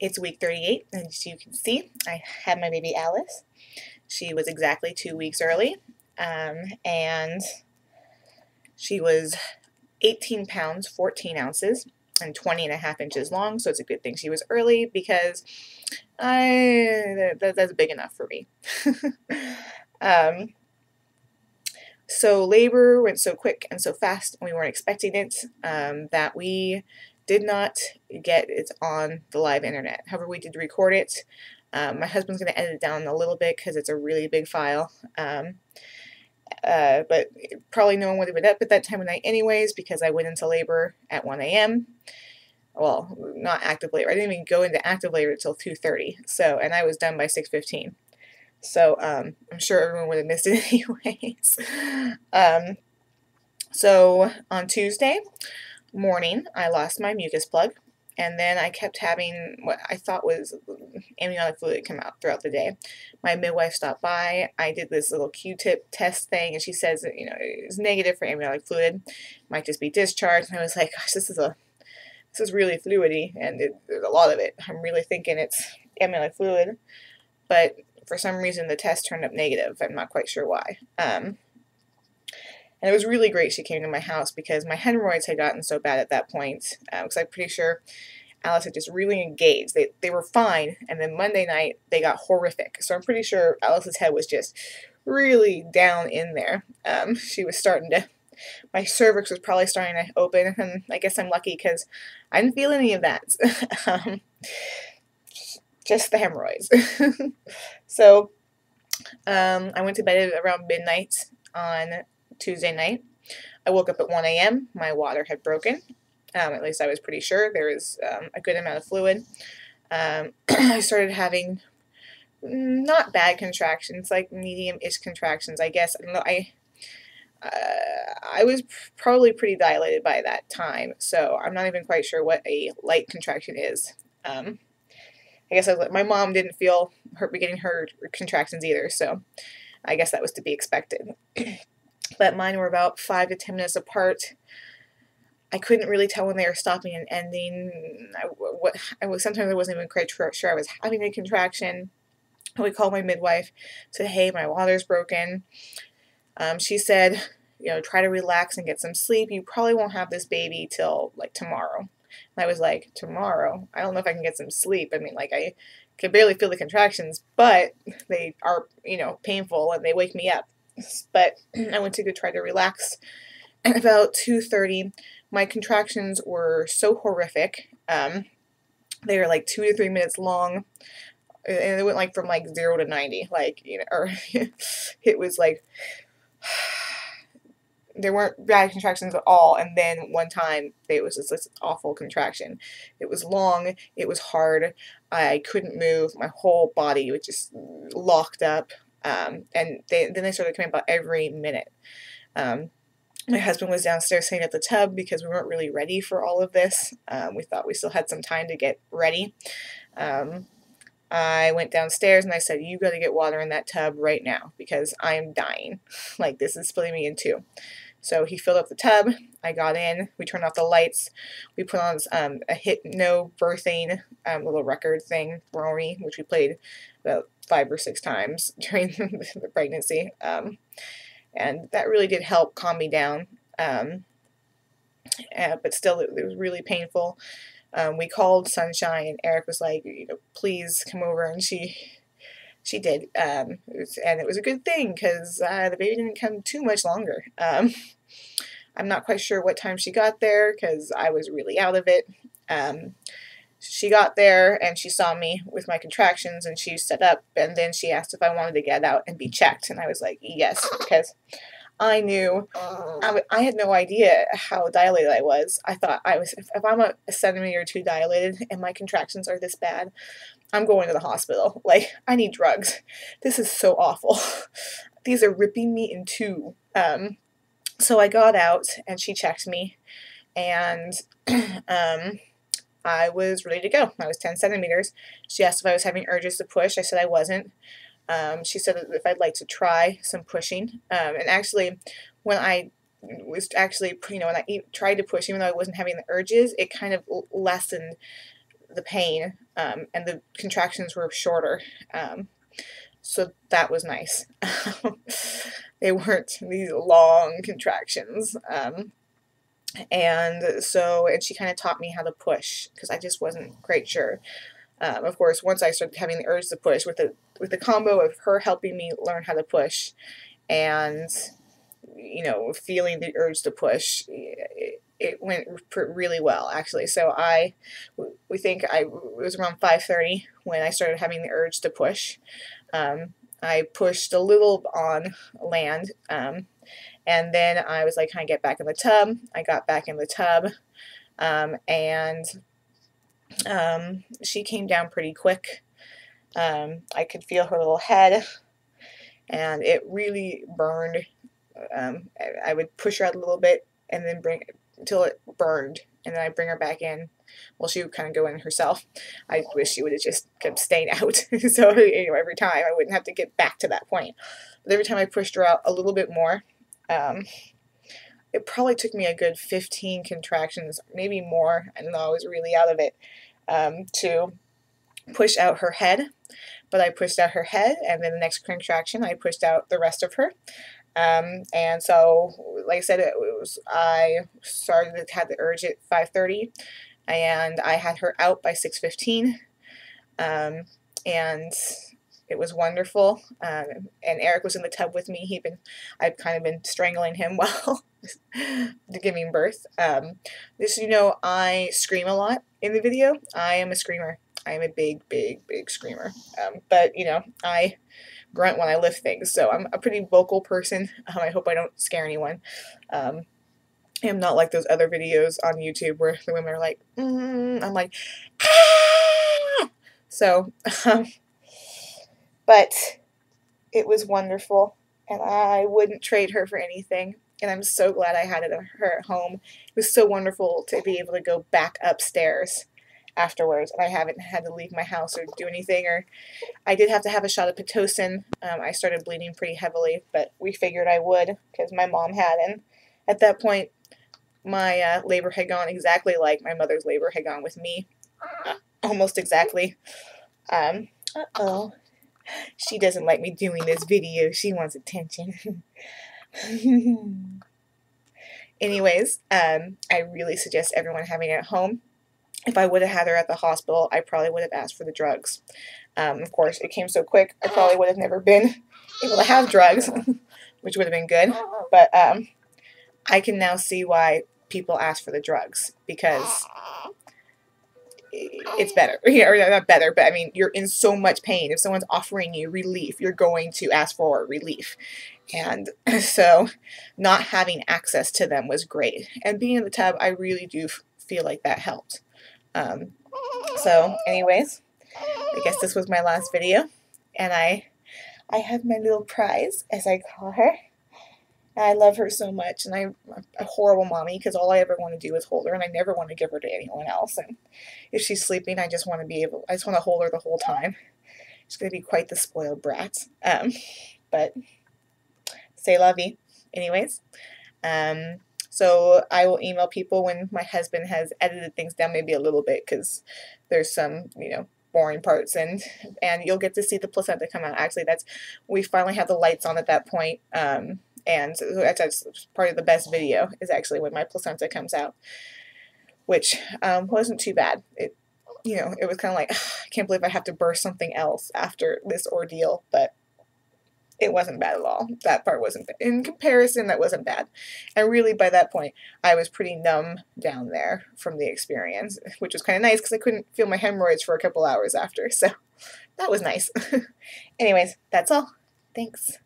It's week 38, and as you can see, I had my baby Alice. She was exactly 2 weeks early, and she was 18 pounds, 14 ounces, and 20.5 inches long, so it's a good thing she was early because that's big enough for me. So labor went so quick and so fast, and we weren't expecting it, that we did not get it on the live internet. However, we did record it. My husband's going to edit it down a little bit because it's a really big file. But probably no one would have been up at that time of night anyways, because I went into labor at 1 a.m. Well, not active labor. I didn't even go into active labor until 2:30. So, and I was done by 6:15. So I'm sure everyone would have missed it anyways. So on Tuesday morning, I lost my mucus plug, and then I kept having what I thought was amniotic fluid come out throughout the day. My midwife stopped by. I did this little Q-tip test thing, and she says that, it's negative for amniotic fluid. Might just be discharge. And I was like, gosh, this is really fluidy, and there's a lot of it. I'm really thinking it's amniotic fluid, but for some reason the test turned up negative. I'm not quite sure why. And it was really great she came to my house because my hemorrhoids had gotten so bad at that point, because I'm pretty sure Alice had just really engaged. They were fine, and then Monday night they got horrific. So I'm pretty sure Alice's head was just really down in there. She was starting to, my cervix was probably starting to open, and I guess I'm lucky because I didn't feel any of that. Just the hemorrhoids. So I went to bed around midnight on Tuesday night. I woke up at 1 a.m. My water had broken. At least I was pretty sure. There was a good amount of fluid. I started having not bad contractions, like medium-ish contractions, I guess. I don't know. I was probably pretty dilated by that time, so I'm not even quite sure what a light contraction is. I guess my mom didn't feel her beginning her contractions either, so I guess that was to be expected. But mine were about 5 to 10 minutes apart. I couldn't really tell when they were stopping and ending. Sometimes I wasn't even quite sure I was having a contraction. We called my midwife, said, hey, my water's broken. She said, try to relax and get some sleep. You probably won't have this baby till like tomorrow. And I was like, tomorrow? I don't know if I can get some sleep. I mean, like, I can barely feel the contractions, but they are, painful, and they wake me up. But I went to go try to relax. And about 2:30, my contractions were so horrific. They were like 2 to 3 minutes long. And it went like from like 0 to 90. Like, or it was like, there weren't bad contractions at all, and then one time it was just this awful contraction. It was long, it was hard, I couldn't move, my whole body was just locked up, and then they started coming about every minute. My husband was downstairs sitting at the tub because we weren't really ready for all of this. We thought we still had some time to get ready. I went downstairs and I said, you got to get water in that tub right now because I am dying. Like, this is splitting me in two. So he filled up the tub. I got in. We turned off the lights. We put on a hypnobirthing little record thing for me, which we played about 5 or 6 times during the pregnancy. And that really did help calm me down. But still, it was really painful. We called Sunshine, and Eric was like, please come over, and she did, and it was a good thing because the baby didn't come too much longer. I'm not quite sure what time she got there because I was really out of it. She got there and she saw me with my contractions, and she set up, and then she asked if I wanted to get out and be checked, and I was like, yes, because I knew, I had no idea how dilated I was. I thought if I'm a centimeter or 2 dilated and my contractions are this bad, I'm going to the hospital. Like, I need drugs. This is so awful. These are ripping me in two. So I got out and she checked me, and I was ready to go. I was 10 centimeters. She asked if I was having urges to push. I said I wasn't. She said if I'd like to try some pushing. And actually, when I was when I tried to push, even though I wasn't having the urges, it kind of lessened the pain, and the contractions were shorter. So that was nice. They weren't these long contractions. And she kind of taught me how to push because I just wasn't quite sure. Of course, once I started having the urge to push, with the combo of her helping me learn how to push, and feeling the urge to push, it went really well, actually. So we think it was around 5:30 when I started having the urge to push. I pushed a little on land, and then I was like, can I get back in the tub? I got back in the tub, and she came down pretty quick. I could feel her little head, and it really burned. I would push her out a little bit and then bring it until it burned, and then I'd bring her back in. Well, she would kind of go in herself. I wish she would have just kept staying out. So every time I wouldn't have to get back to that point. But every time I pushed her out a little bit more, it probably took me a good 15 contractions, maybe more, I don't know, I was really out of it, to push out her head. But I pushed out her head, and then the next contraction I pushed out the rest of her. And so, like I said, I had the urge at 5:30, and I had her out by 6:15, and it was wonderful. And Eric was in the tub with me. I'd kind of been strangling him while giving birth. Just so you know, I scream a lot in the video. I am a screamer. I am a big, big, big screamer. But I grunt when I lift things, so I'm a pretty vocal person. I hope I don't scare anyone. I'm not like those other videos on YouTube where the women are like, I'm like, ah! So, but it was wonderful, and I wouldn't trade her for anything, and I'm so glad I had her at home. It was so wonderful to be able to go back upstairs afterwards, and I haven't had to leave my house or do anything. Or I did have to have a shot of Pitocin. I started bleeding pretty heavily, but we figured I would because my mom had, and at that point my labor had gone exactly like my mother's labor had gone with me, almost exactly. Uh-oh, she doesn't like me doing this video. She wants attention. Anyways, I really suggest everyone having it at home. If I would have had her at the hospital, I probably would have asked for the drugs. Of course, it came so quick, I probably would have never been able to have drugs, which would have been good. But I can now see why people ask for the drugs, because it's better. Or not better, but I mean, you're in so much pain. If someone's offering you relief, you're going to ask for relief. And so not having access to them was great. And being in the tub, I really do feel like that helped. So anyways, I guess this was my last video, and I have my little prize, as I call her. I love her so much, and I'm a horrible mommy because all I ever want to do is hold her, and I never want to give her to anyone else. And if she's sleeping, I just want to hold her the whole time. She's going to be quite the spoiled brat. But c'est la vie. Anyways, so I will email people when my husband has edited things down maybe a little bit, because there's some, boring parts, and you'll get to see the placenta come out. Actually, we finally have the lights on at that point. And that's part of the best video, is actually when my placenta comes out, which wasn't too bad. It was kind of like, I can't believe I have to birth something else after this ordeal, but it wasn't bad at all. That part wasn't bad. In comparison, that wasn't bad. And really, by that point, I was pretty numb down there from the experience, which was kind of nice because I couldn't feel my hemorrhoids for a couple hours after, so that was nice. Anyways, that's all. Thanks.